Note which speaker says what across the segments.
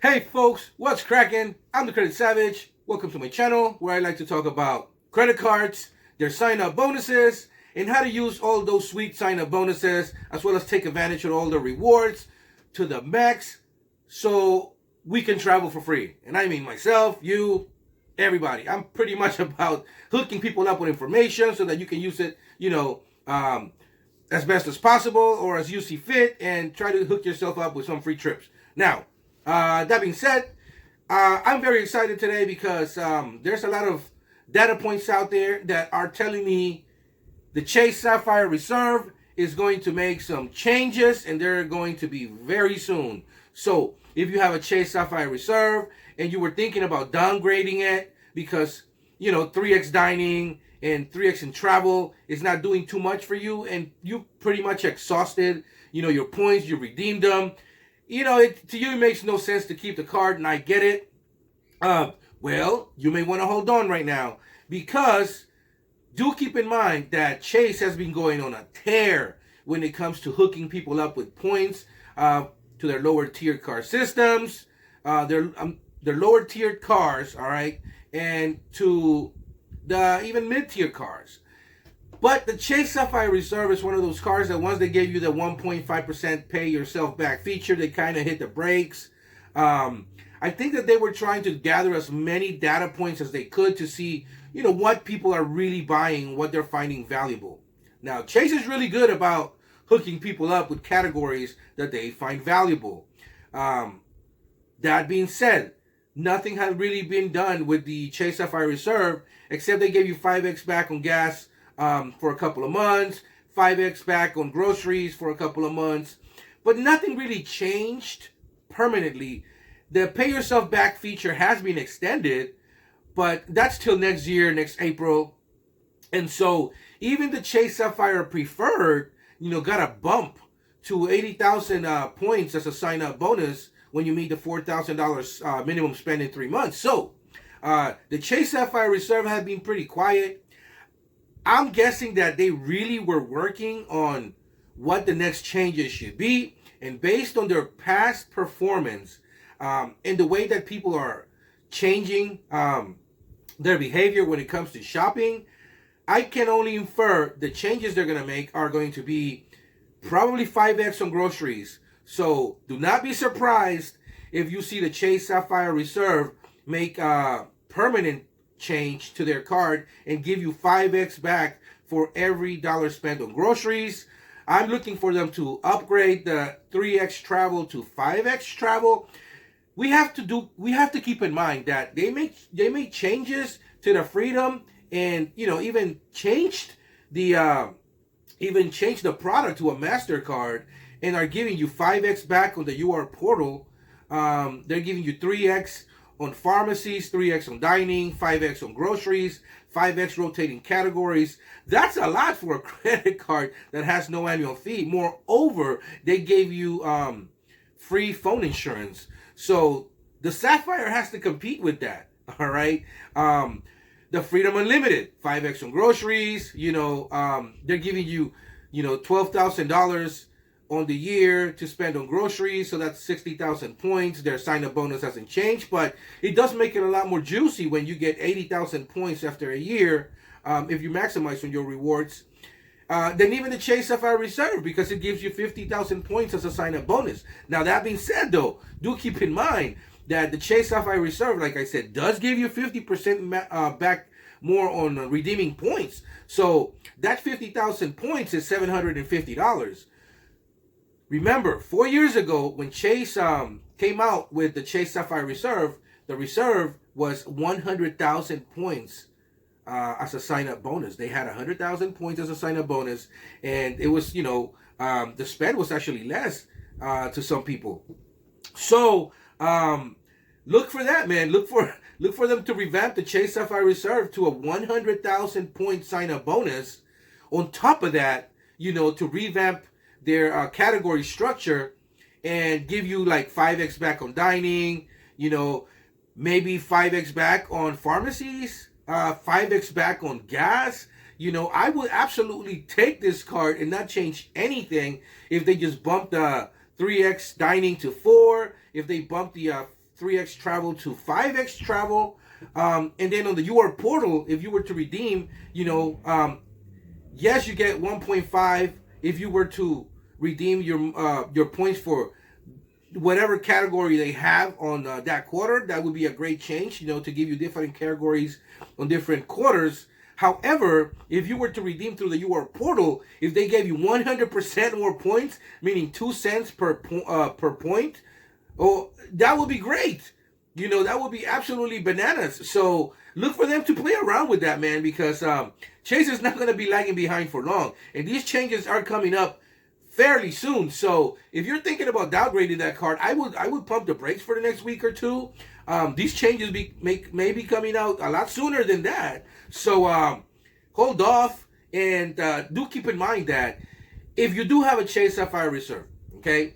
Speaker 1: Hey folks, what's cracking? I'm the Credit Savage. Welcome to my channel where I like to talk about credit cards, their sign-up bonuses, and how to use all those sweet sign-up bonuses, as well as take advantage of all the rewards to the max so we can travel for free. And I mean myself, you, everybody. I'm pretty much about hooking people up with information so that you can use it, as best as possible or as you see fit, and try to hook yourself up with some free trips. Now, that being said, I'm very excited today because there's a lot of data points out there that are telling me the Chase Sapphire Reserve is going to make some changes, and they're going to be very soon. So if you have a Chase Sapphire Reserve and you were thinking about downgrading it because 3x dining and 3x in travel is not doing too much for you, and you pretty much exhausted your points, you redeemed them, to you it makes no sense to keep the card, and I get it. Well, you may want to hold on right now, because do keep in mind that Chase has been going on a tear when it comes to hooking people up with points to their lower tier card systems, their lower tiered cars, all right, and to the even mid tier cars. But the Chase Sapphire Reserve is one of those cars that once they gave you the 1.5% pay yourself back feature, they kind of hit the brakes. I think that they were trying to gather as many data points as they could to see, what people are really buying, what they're finding valuable. Now, Chase is really good about hooking people up with categories that they find valuable. That being said, nothing has really been done with the Chase Sapphire Reserve, except they gave you 5x back on gas for a couple of months, 5x back on groceries for a couple of months, but nothing really changed permanently. The pay yourself back feature has been extended, but that's till next year, next April. And so even the Chase Sapphire Preferred, got a bump to 80,000 points as a sign-up bonus when you meet the $4,000 minimum spend in 3 months. So the Chase Sapphire Reserve has been pretty quiet. I'm guessing that they really were working on what the next changes should be. And based on their past performance and the way that people are changing their behavior when it comes to shopping, I can only infer the changes they're going to make are going to be probably 5x on groceries. So do not be surprised if you see the Chase Sapphire Reserve make permanent change to their card and give you 5x back for every dollar spent on groceries. I'm looking for them to upgrade the 3x travel to 5x travel. We have to keep in mind that they make changes to the Freedom, and even changed the product to a MasterCard, and are giving you 5x back on the UR portal. They're giving you 3x on pharmacies, 3x on dining, 5x on groceries, 5x rotating categories. That's a lot for a credit card that has no annual fee. Moreover, they gave you free phone insurance. So the Sapphire has to compete with that. All right. The Freedom Unlimited, 5x on groceries. They're giving you, $12,000 on the year to spend on groceries, so that's 60,000 points. Their sign-up bonus hasn't changed, but it does make it a lot more juicy when you get 80,000 points after a year if you maximize on your rewards. Than even the Chase Sapphire Reserve, because it gives you 50,000 points as a sign-up bonus. Now, that being said, though, do keep in mind that the Chase Sapphire Reserve, like I said, does give you 50% back more on redeeming points. So that 50,000 points is $750. Remember, 4 years ago, when Chase came out with the Chase Sapphire Reserve, the Reserve was 100,000 points as a sign-up bonus. They had 100,000 points as a sign-up bonus, and it was, the spend was actually less to some people. So look for that, man. Look for them to revamp the Chase Sapphire Reserve to a 100,000 point sign-up bonus. On top of that, to revamp their category structure and give you like 5x back on dining, maybe 5x back on pharmacies, 5x back on gas. I would absolutely take this card and not change anything if they just bump the 3x dining to 4, if they bump the 3x travel to 5x travel. And then on the UR portal, if you were to redeem, yes, you get 1.5 if you were to redeem your points for whatever category they have on that quarter. That would be a great change, to give you different categories on different quarters. However, if you were to redeem through the UR portal, if they gave you 100% more points, meaning 2 cents per point, oh, that would be great. That would be absolutely bananas. So look for them to play around with that, man, because Chase is not going to be lagging behind for long. And these changes are coming up fairly soon. So if you're thinking about downgrading that card, I would pump the brakes for the next week or two. These changes may be coming out a lot sooner than that. So hold off, and do keep in mind that if you do have a Chase Sapphire Reserve, okay,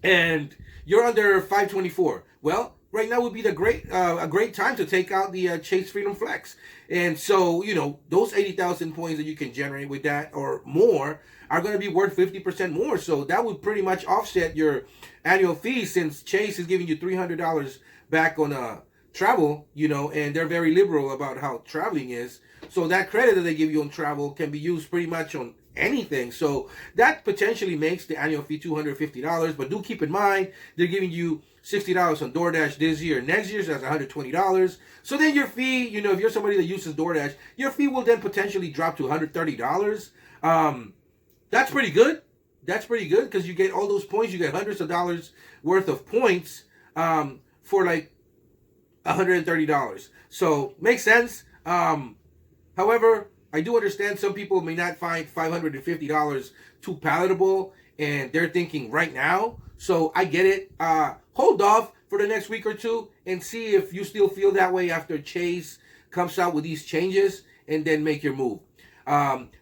Speaker 1: and you're under 524, well, right now would be a great time to take out the Chase Freedom Flex. And so, those 80,000 points that you can generate with that or more are going to be worth 50% more. So that would pretty much offset your annual fee, since Chase is giving you $300 back on travel, and they're very liberal about how traveling is. So that credit that they give you on travel can be used pretty much on anything. So that potentially makes the annual fee $250. But do keep in mind, they're giving you $60 on DoorDash this year. Next year, that's $120. So then your fee, if you're somebody that uses DoorDash, your fee will then potentially drop to $130. That's pretty good. That's pretty good, because you get all those points. You get hundreds of dollars worth of points for like $130. So makes sense. However, I do understand some people may not find $550 too palatable, and they're thinking right now. So I get it. Hold off for the next week or two and see if you still feel that way after Chase comes out with these changes, and then make your move.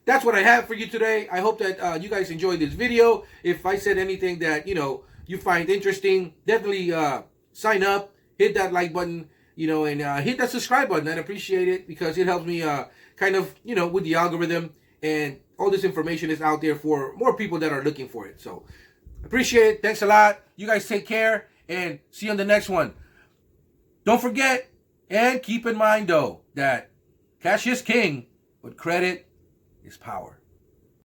Speaker 1: That's what I have for you today. I hope that you guys enjoyed this video. If I said anything that you find interesting, definitely sign up, hit that like button, and hit that subscribe button. I'd appreciate it, because it helps me kind of, with the algorithm, and all this information is out there for more people that are looking for it. So appreciate it. Thanks a lot. You guys take care, and see you on the next one. Don't forget, and keep in mind though, that cash is king, but credit is power.